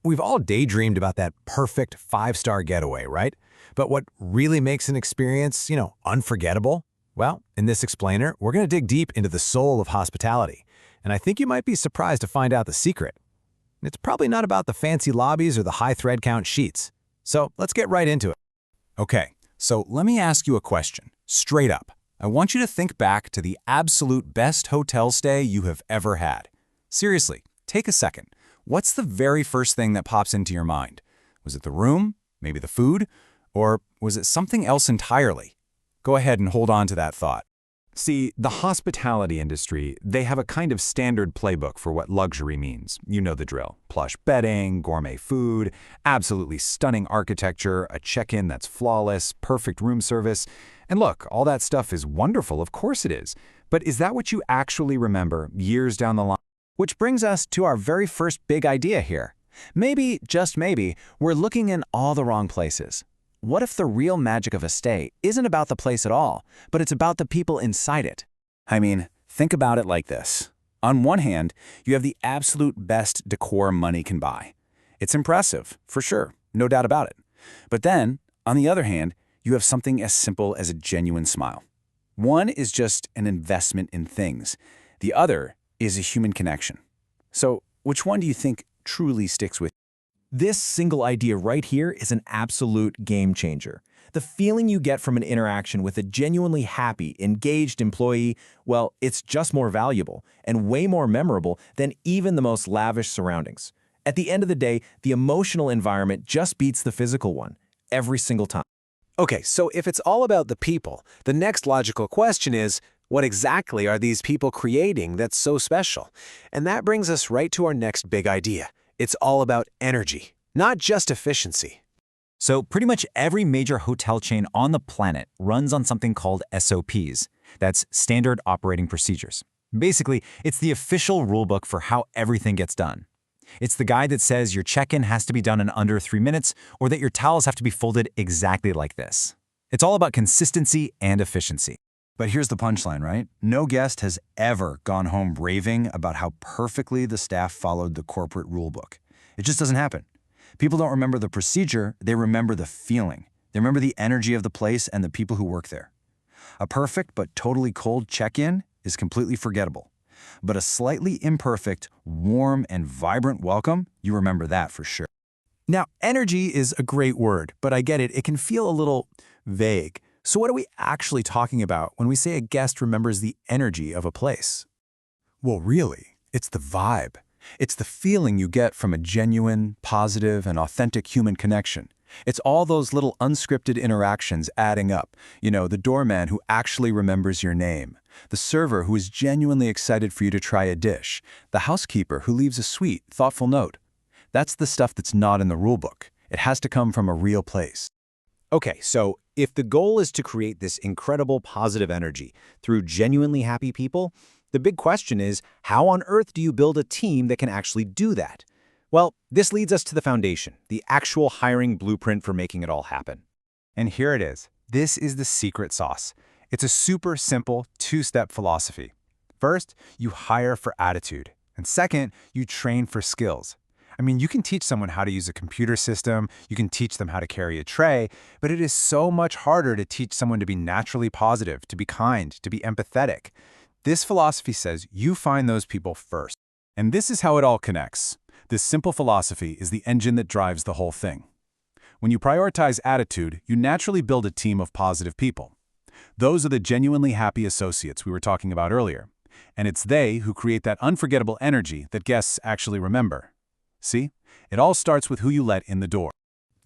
We've all daydreamed about that perfect five-star getaway, right? But what really makes an experience, unforgettable? Well, in this explainer, we're going to dig deep into the soul of hospitality. And I think you might be surprised to find out the secret. It's probably not about the fancy lobbies or the high thread count sheets. So let's get right into it. Okay, so let me ask you a question, straight up. I want you to think back to the absolute best hotel stay you have ever had. Seriously, take a second. What's the very first thing that pops into your mind? Was it the room? Maybe the food? Or was it something else entirely? Go ahead and hold on to that thought. See, the hospitality industry, they have a kind of standard playbook for what luxury means. You know the drill. Plush bedding, gourmet food, absolutely stunning architecture, a check-in that's flawless, perfect room service. And look, all that stuff is wonderful, of course it is. But is that what you actually remember years down the line? Which brings us to our very first big idea here. Maybe, just maybe, we're looking in all the wrong places. What if the real magic of a stay isn't about the place at all, but it's about the people inside it? I mean, think about it like this. On one hand, you have the absolute best decor money can buy. It's impressive, for sure, no doubt about it. But then, on the other hand, you have something as simple as a genuine smile. One is just an investment in things. The other is a human connection. So, which one do you think truly sticks with you? This single idea right here is an absolute game changer. The feeling you get from an interaction with a genuinely happy, engaged employee, well, it's just more valuable and way more memorable than even the most lavish surroundings. At the end of the day, the emotional environment just beats the physical one, every single time. Okay, so if it's all about the people, the next logical question is, what exactly are these people creating that's so special? And that brings us right to our next big idea. It's all about energy, not just efficiency. So pretty much every major hotel chain on the planet runs on something called SOPs. That's Standard Operating Procedures. Basically, it's the official rulebook for how everything gets done. It's the guide that says your check-in has to be done in under 3 minutes or that your towels have to be folded exactly like this. It's all about consistency and efficiency. But here's the punchline, right? No guest has ever gone home raving about how perfectly the staff followed the corporate rulebook. It just doesn't happen. People don't remember the procedure, they remember the feeling. They remember the energy of the place and the people who work there. A perfect but totally cold check-in is completely forgettable. But a slightly imperfect, warm, and vibrant welcome, you remember that for sure. Now, energy is a great word, but I get it, it can feel a little vague. So what are we actually talking about when we say a guest remembers the energy of a place? Well, really, it's the vibe. It's the feeling you get from a genuine, positive, and authentic human connection. It's all those little unscripted interactions adding up. You know, the doorman who actually remembers your name, the server who is genuinely excited for you to try a dish, the housekeeper who leaves a sweet, thoughtful note. That's the stuff that's not in the rulebook. It has to come from a real place. Okay, so if the goal is to create this incredible positive energy through genuinely happy people, the big question is, how on earth do you build a team that can actually do that? Well, this leads us to the foundation, the actual hiring blueprint for making it all happen. And here it is. This is the secret sauce. It's a super simple two-step philosophy. First, you hire for attitude. And second, you train for skills. I mean, you can teach someone how to use a computer system, you can teach them how to carry a tray, but it is so much harder to teach someone to be naturally positive, to be kind, to be empathetic. This philosophy says you find those people first. And this is how it all connects. This simple philosophy is the engine that drives the whole thing. When you prioritize attitude, you naturally build a team of positive people. Those are the genuinely happy associates we were talking about earlier. And it's they who create that unforgettable energy that guests actually remember. See? It all starts with who you let in the door.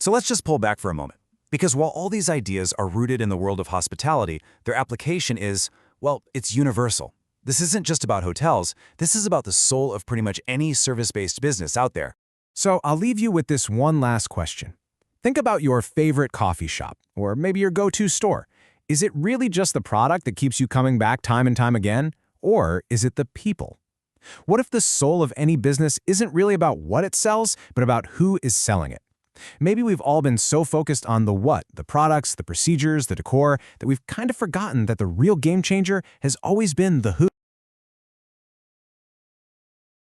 So let's just pull back for a moment. Because while all these ideas are rooted in the world of hospitality, their application is, well, it's universal. This isn't just about hotels, this is about the soul of pretty much any service-based business out there. So I'll leave you with this one last question. Think about your favorite coffee shop, or maybe your go-to store. Is it really just the product that keeps you coming back time and time again? Or is it the people? What if the soul of any business isn't really about what it sells, but about who is selling it? Maybe we've all been so focused on the what, the products, the procedures, the decor, that we've kind of forgotten that the real game changer has always been the who.